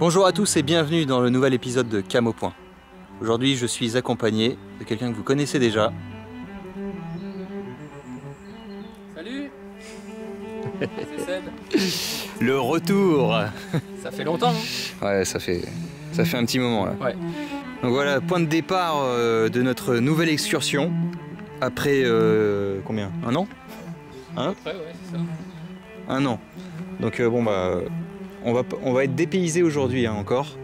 Bonjour à tous et bienvenue dans le nouvel épisode de Cam au Point. Aujourd'hui je suis accompagné de quelqu'un que vous connaissez déjà. Salut. C'est Seb. Le retour. Ça fait longtemps, hein? Ouais, ça fait un petit moment là. Ouais. Donc voilà, point de départ de notre nouvelle excursion. Après combien? Un an? Après, ouais, c'est ça. Un an. Donc bon bah on va être dépaysé aujourd'hui hein, encore.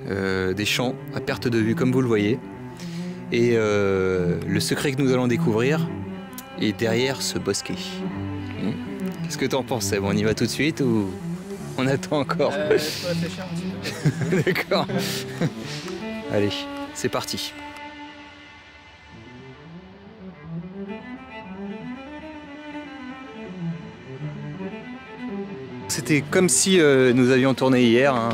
Des champs à perte de vue comme vous le voyez. Et le secret que nous allons découvrir est derrière ce bosquet. Qu'est-ce que t'en penses Seb? On y va tout de suite ou on attend encore? Je peux réfléchir un petit peu. D'accord. Allez, c'est parti. C'était comme si nous avions tourné hier. Hein,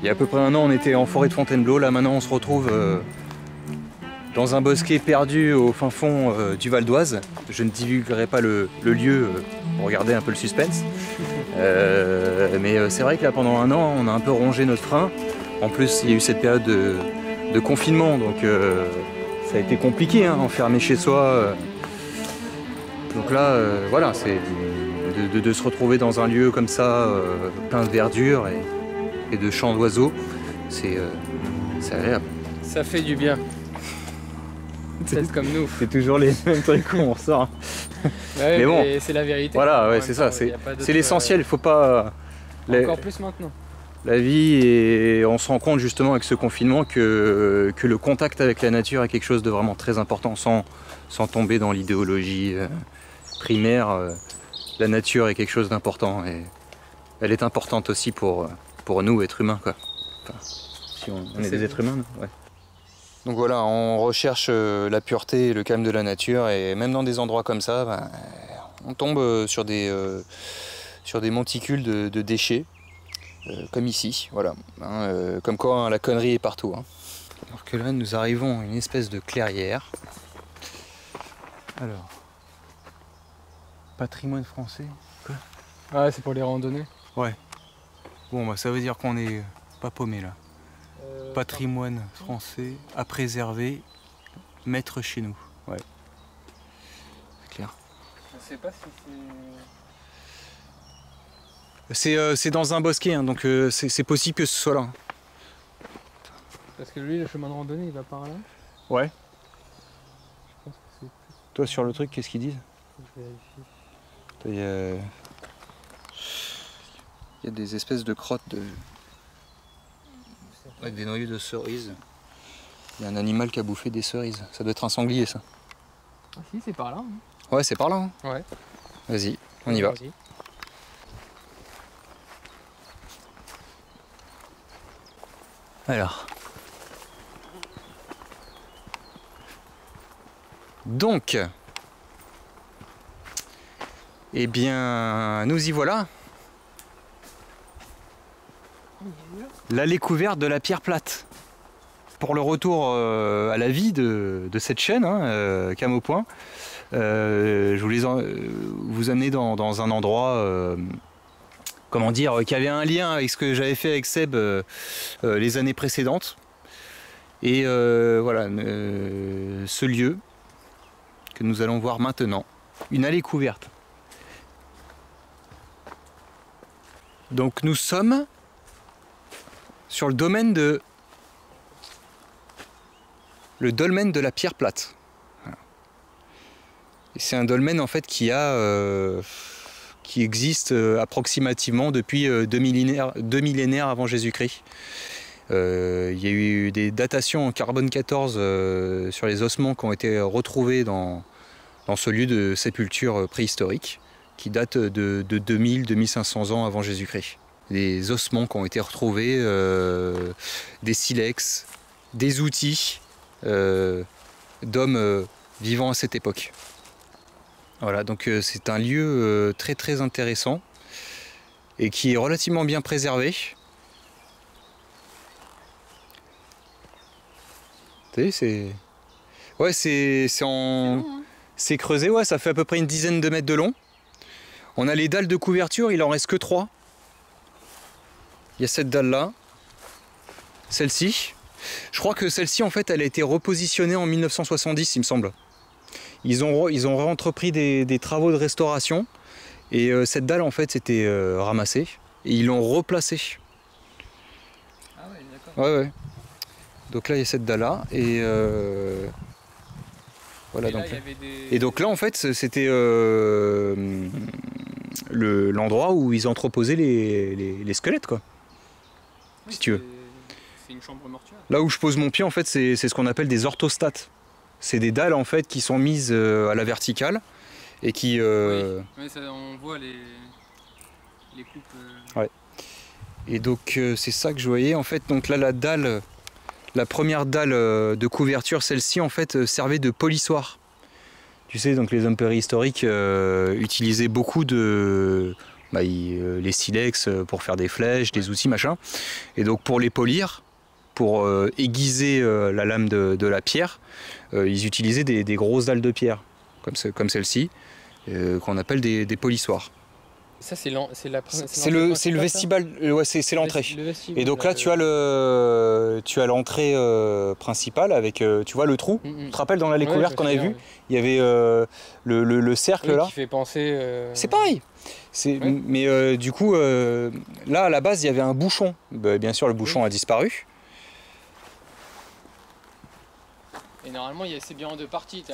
il y a à peu près un an, on était en forêt de Fontainebleau. Là, maintenant, on se retrouve dans un bosquet perdu au fin fond du Val d'Oise. Je ne divulguerai pas le lieu pour garder un peu le suspense. Mais c'est vrai que là, pendant un an, on a un peu rongé notre frein. En plus, il y a eu cette période de confinement, donc ça a été compliqué, hein, enfermé chez soi. Donc là, voilà, c'est de se retrouver dans un lieu comme ça, plein de verdure et de chants d'oiseaux, c'est agréable. Ça fait du bien. C'est comme nous. C'est toujours les mêmes trucs qu'on ressort. Ouais, mais bon, c'est la vérité. Voilà, ouais, c'est ça, c'est l'essentiel, il faut pas... Encore plus maintenant. La vie, et on se rend compte justement avec ce confinement que le contact avec la nature est quelque chose de vraiment très important, sans tomber dans l'idéologie primaire. La nature est quelque chose d'important et elle est importante aussi pour nous, êtres humains, quoi. Enfin, si on est des êtres humains, ouais. Donc voilà, on recherche la pureté et le calme de la nature, et même dans des endroits comme ça, ben, on tombe sur des monticules de déchets, comme ici, voilà. Hein, comme quoi hein, la connerie est partout. Hein. Alors que là, nous arrivons à une espèce de clairière. Alors, patrimoine français. Quoi? Ah, c'est pour les randonnées. Ouais. Bon, bah, ça veut dire qu'on est pas paumé là. Patrimoine français à préserver, mettre chez nous. Ouais. C'est clair. Je sais pas si c'est dans un bosquet, hein, donc c'est possible que ce soit là. parce que lui, le chemin de randonnée, il va par là. Ouais. Je pense que c'est plus... Toi, sur le truc, qu'est-ce qu'ils disent? Je vérifie. Il y a des espèces de crottes avec des noyaux de cerises. Il y a un animal qui a bouffé des cerises. Ça doit être un sanglier, ça. Ah si, c'est par là. Hein. Ouais, c'est par là. Hein. Ouais. Vas-y, on y va. Vas-y. Alors. Donc. Eh bien, nous y voilà. L'allée couverte de la pierre plate. Pour le retour à la vie de cette chaîne, hein, Cam au Point, je voulais vous amener dans un endroit, comment dire, qui avait un lien avec ce que j'avais fait avec Seb les années précédentes. Et voilà, ce lieu que nous allons voir maintenant, une allée couverte. Donc nous sommes sur le domaine de la pierre plate. Voilà. Et c'est un dolmen en fait qui existe approximativement depuis 2 millénaires avant Jésus-Christ. Il y a eu des datations en carbone 14 sur les ossements qui ont été retrouvés dans ce lieu de sépulture préhistorique qui date de 2000-2500 ans avant Jésus-Christ. Des ossements qui ont été retrouvés, des silex, des outils d'hommes vivant à cette époque. Voilà, donc c'est un lieu très très intéressant et qui est relativement bien préservé. Vous savez, c'est creusé, ouais, ça fait à peu près une dizaine de mètres de long. On a les dalles de couverture, il en reste que 3. Il y a cette dalle là, celle-ci. Je crois que celle-ci, en fait, elle a été repositionnée en 1970, il me semble. Ils ont entrepris des travaux de restauration et cette dalle, en fait, s'était ramassée et ils l'ont replacée. Ah ouais, d'accord. Ouais, ouais. Donc là, il y a cette dalle-là et voilà. Et, là, donc, il y avait des... et donc là, en fait, c'était l'endroit où ils entreposaient les squelettes, quoi. Oui, si tu veux. C'est une chambre mortuaire. Là où je pose mon pied, en fait, c'est ce qu'on appelle des orthostates. C'est des dalles, en fait, qui sont mises à la verticale et qui... Oui, ça, on voit les coupes... Ouais. Et donc, c'est ça que je voyais. En fait, donc là, la première dalle de couverture, celle-ci, en fait, servait de polissoir. Tu sais, donc les hommes préhistoriques utilisaient beaucoup les silex pour faire des flèches, des outils, machin. Et donc, pour les polir, pour aiguiser la lame de la pierre, ils utilisaient des grosses dalles de pierre, comme celle-ci, qu'on appelle des polissoirs. Ça, c'est le vestibule, ouais, c'est l'entrée. Et donc là, tu as l'entrée principale avec, tu vois, le trou. Tu te rappelles dans l'allée couverte qu'on avait vu, il y avait le cercle là. Qui fait penser. C'est pareil. Mais du coup, là à la base, il y avait un bouchon. Bien sûr, le bouchon a disparu. Et normalement, c'est bien en deux parties.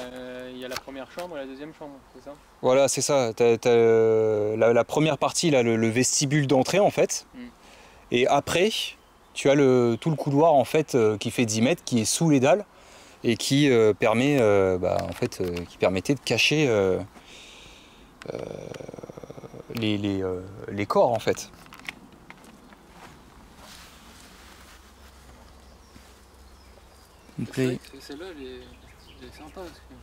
Il y a la première chambre et la deuxième chambre, c'est ça? Voilà, c'est ça. T'as la première partie, là, le vestibule d'entrée, en fait. Et après, tu as tout le couloir, en fait, qui fait 10 mètres, qui est sous les dalles et qui permettait de cacher les corps, en fait. C'est vrai que celle-là, elle est sympa. Parce que...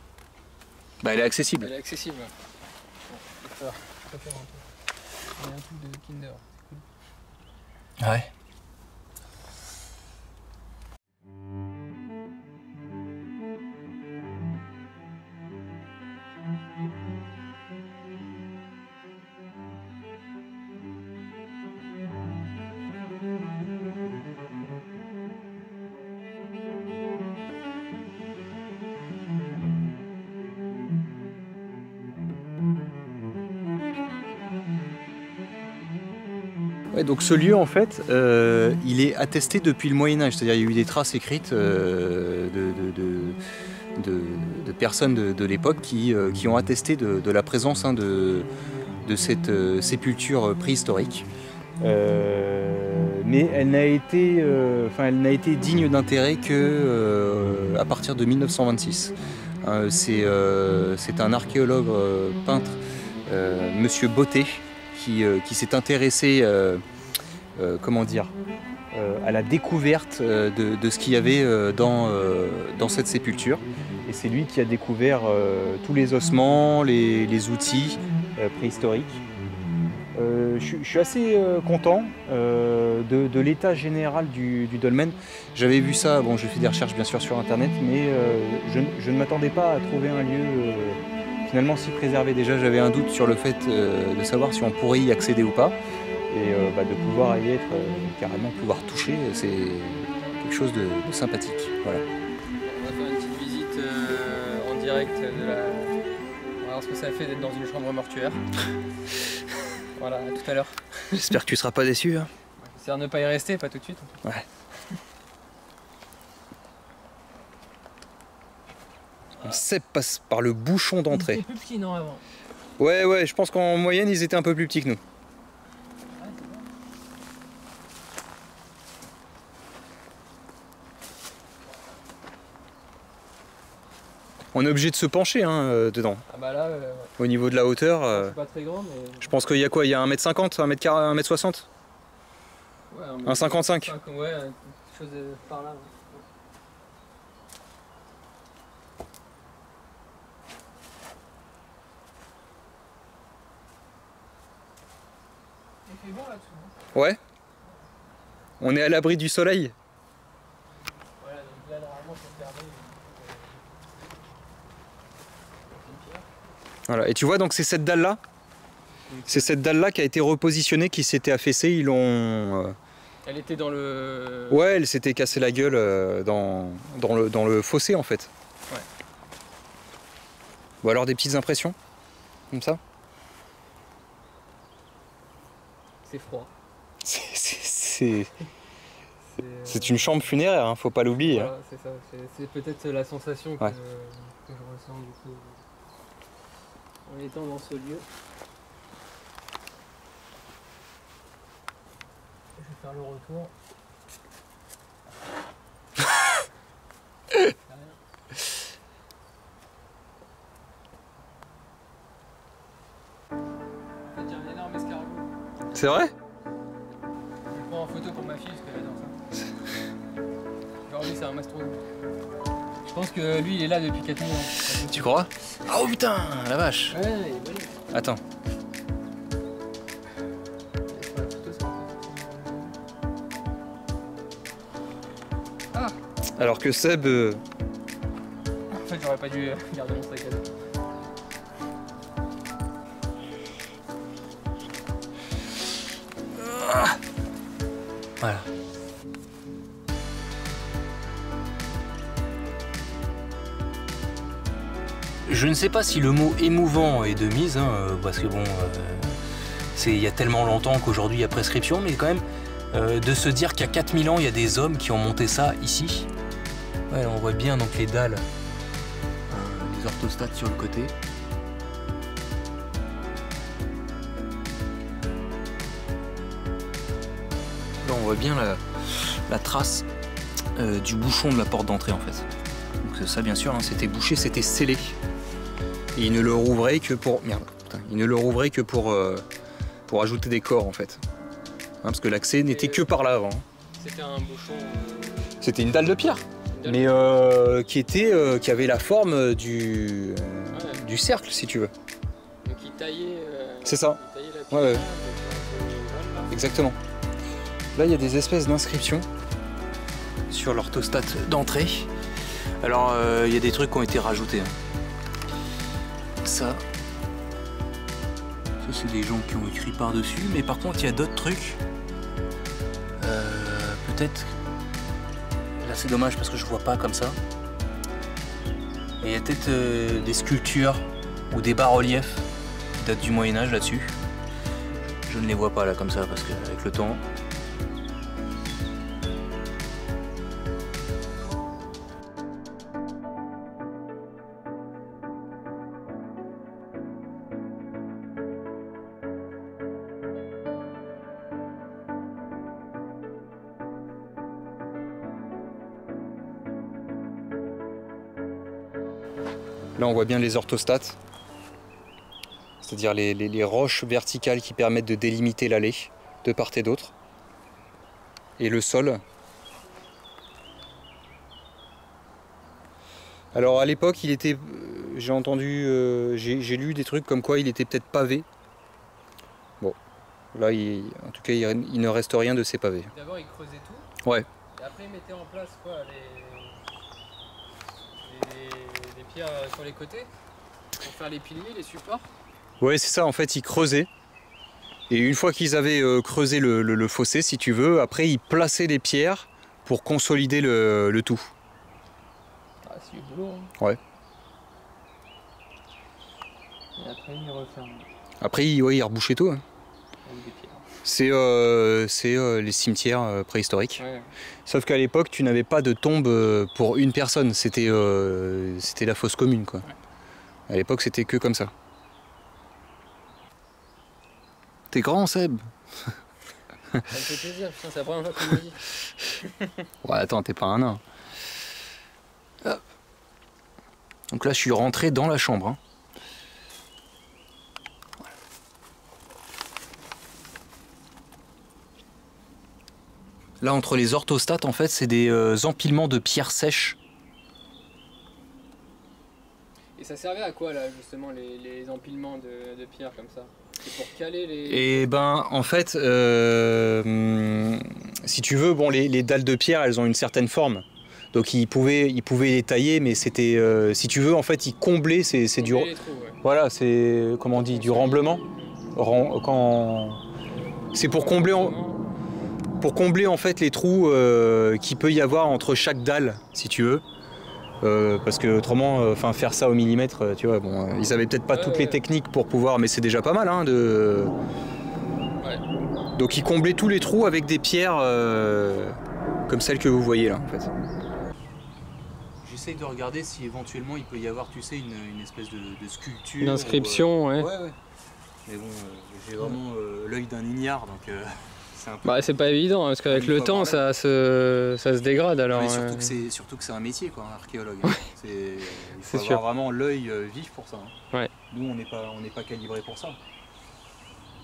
Bah, elle est accessible. Elle est accessible. Bon, je préfère un peu. Il y a un truc de Kinder. Ouais. Ouais, donc ce lieu, en fait, il est attesté depuis le Moyen-Âge, c'est-à-dire il y a eu des traces écrites de personnes de l'époque qui ont attesté de la présence de cette sépulture préhistorique. Mais elle n'a été digne d'intérêt qu'à partir de 1926. C'est un archéologue peintre, Monsieur Botté, qui s'est intéressé à la découverte de ce qu'il y avait dans cette sépulture. Et c'est lui qui a découvert tous les ossements, les outils préhistoriques. Je suis assez content de l'état général du dolmen. J'avais vu ça, bon, j'ai fait des recherches bien sûr sur internet, mais je ne m'attendais pas à trouver un lieu finalement si préservé. Déjà, j'avais un doute sur le fait de savoir si on pourrait y accéder ou pas. Et de pouvoir y être, carrément pouvoir toucher, c'est quelque chose de sympathique. Voilà. On va faire une petite visite en direct de la... On va voir ce que ça fait d'être dans une chambre mortuaire. Voilà, à tout à l'heure. J'espère que tu seras pas déçu. Hein. C'est à ne pas y rester, pas tout de suite. Ouais. Le cep passe par le bouchon d'entrée. Ils étaient plus petits, non, avant? Ouais, je pense qu'en moyenne, ils étaient un peu plus petits que nous. On est obligé de se pencher dedans. Ah bah là, au niveau de la hauteur. C'est pas très grand, mais... Je pense qu'il y a quoi? Il y a 1m50, 1m60 Ouais, 1m55. Ouais, quelque chose par là. Ouais. Il fait bon là-dessous. Hein. Ouais. On est à l'abri du soleil. Voilà, donc là, normalement, c'est fermé. Voilà. Et tu vois, donc c'est cette dalle-là. C'est cette dalle-là qui a été repositionnée, qui s'était affaissée. Ils l'ont Elle était dans le... Ouais, elle s'était cassé la gueule dans le fossé en fait. Ouais. Ou alors des petites impressions, comme ça. C'est froid. C'est une chambre funéraire, hein, faut pas l'oublier. Voilà, c'est ça. C'est peut-être la sensation que je ressens du coup en étant dans ce lieu. Je vais faire le retour. En fait, j'ai un énorme escargot. C'est vrai? Je prends en photo pour ma fille parce qu'elle adore ça. Genre lui, c'est un mastodonte. Je pense que lui, il est là depuis 4 000 ans. Tu crois? Oh putain, la vache! Ouais, il est bon. Attends. Ah! Alors que Seb... En fait, j'aurais pas dû garder mon sac à dos. Voilà. Je ne sais pas si le mot émouvant est de mise, hein, parce que bon, il y a tellement longtemps qu'aujourd'hui il y a prescription, mais quand même, de se dire qu'il y a 4000 ans, il y a des hommes qui ont monté ça ici. Ouais, on voit bien donc les dalles, les orthostates sur le côté. Là, on voit bien la trace du bouchon de la porte d'entrée en fait. Donc ça, bien sûr, hein, c'était bouché, c'était scellé. Et il ne le rouvrait que pour... Merde, putain, il ne le rouvrait que pour ajouter des corps en fait. Hein, parce que l'accès n'était que par là avant. C'était un bouchon... C'était une dalle de pierre. Mais qui avait la forme du cercle si tu veux. Donc il taillait... C'est ça. Il taillait la pierre, Ouais. donc, Exactement. Là, il y a des espèces d'inscriptions sur l'orthostate d'entrée. Alors, il y a des trucs qui ont été rajoutés. Hein. Ça, c'est des gens qui ont écrit par-dessus. Mais par contre, il y a d'autres trucs. Peut-être... Là, c'est dommage parce que je vois pas comme ça. Et il y a peut-être des sculptures ou des bas-reliefs qui datent du Moyen-Âge là-dessus. Je ne les vois pas là comme ça parce qu'avec le temps... Là, on voit bien les orthostates, c'est-à-dire les roches verticales qui permettent de délimiter l'allée de part et d'autre. Et le sol. Alors à l'époque, il était, j'ai entendu, j'ai lu des trucs comme quoi il était peut-être pavé. Bon, là, en tout cas, il ne reste rien de ces pavés. D'abord, il creusait tout. Ouais. Et après, il mettait en place quoi, les pierres sur les côtés pour faire les piliers, les supports. Ouais, c'est ça, en fait, ils creusaient. Et une fois qu'ils avaient creusé le fossé, si tu veux, après, ils plaçaient les pierres pour consolider le tout. Ah, c'est du boulot. Hein. Ouais. Et après, il referme. Après, ils rebouchaient tout. Hein. Avec des pierres. C'est les cimetières préhistoriques. Ouais. Sauf qu'à l'époque, tu n'avais pas de tombe pour une personne. C'était la fosse commune, quoi. Ouais. À l'époque, c'était que comme ça. T'es grand, Seb. Ça me fait plaisir, putain, c'est la première fois qu'on me dit. Ouais, attends, t'es pas un nain. Hop. Donc là, je suis rentré dans la chambre. Hein. Voilà. Là, entre les orthostates, en fait, c'est des empilements de pierres sèches. Et ça servait à quoi, là, justement, les empilements de pierres comme ça? C'est pour caler les... Et ben, en fait, si tu veux, bon, les dalles de pierre, elles ont une certaine forme. Donc ils pouvaient les tailler, mais c'était, si tu veux, en fait, ils comblaient, c'est du... trous, ouais. Voilà, c'est, comment on dit, du remblement. C'est pour combler... pour combler en fait les trous qu'il peut y avoir entre chaque dalle, si tu veux. Parce que autrement, faire ça au millimètre, tu vois, bon, ils avaient peut-être pas toutes les techniques pour pouvoir, mais c'est déjà pas mal, hein, de. Ouais. Donc ils comblaient tous les trous avec des pierres comme celles que vous voyez là, en fait. J'essaye de regarder si éventuellement il peut y avoir, tu sais, une espèce de sculpture. Une inscription, ouais. Ouais. Mais bon, j'ai vraiment l'œil d'un ignare, donc. Bah, c'est pas évident, hein, parce qu'avec le temps, ça se dégrade. Alors, mais surtout que c'est un métier, quoi, un archéologue. Ouais. Il faut avoir vraiment l'œil vif pour ça. Hein. Ouais. Nous, on n'est pas calibré pour ça.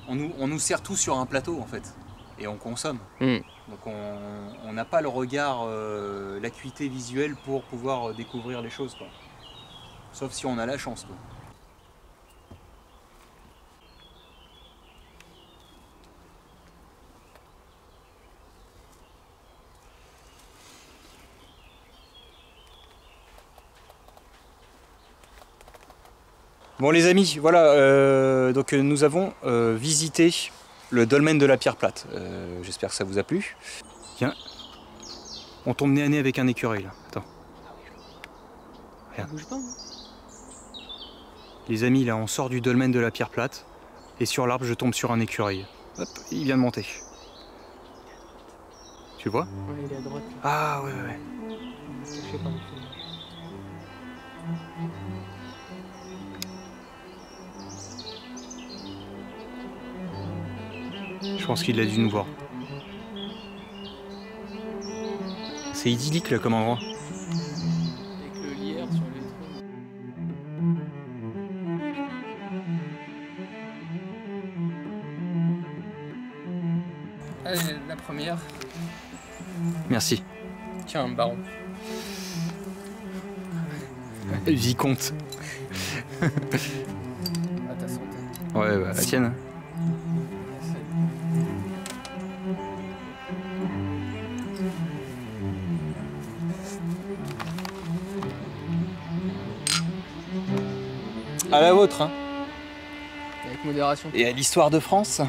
On nous sert tout sur un plateau, en fait, et on consomme. Donc on n'a pas le regard, l'acuité visuelle pour pouvoir découvrir les choses, quoi. Sauf si on a la chance, quoi. Bon les amis, voilà, donc nous avons visité le dolmen de la pierre plate. J'espère que ça vous a plu. Tiens, on tombe nez à nez avec un écureuil là. Attends. Regarde. Ça bouge pas, hein. Les amis, là on sort du dolmen de la pierre plate et sur l'arbre je tombe sur un écureuil. Hop, il vient de monter. Tu le vois? Ouais, il est à droite. Ah ouais. Je sais pas. Je pense qu'il a dû nous voir. C'est idyllique là comme endroit. Avec le lierre sur les troncs. Allez, la première. Merci. Tiens, un baron. Vicomte. À ta santé. Ouais, bah la tienne. À la vôtre, hein. Avec modération. Et à l'histoire de France.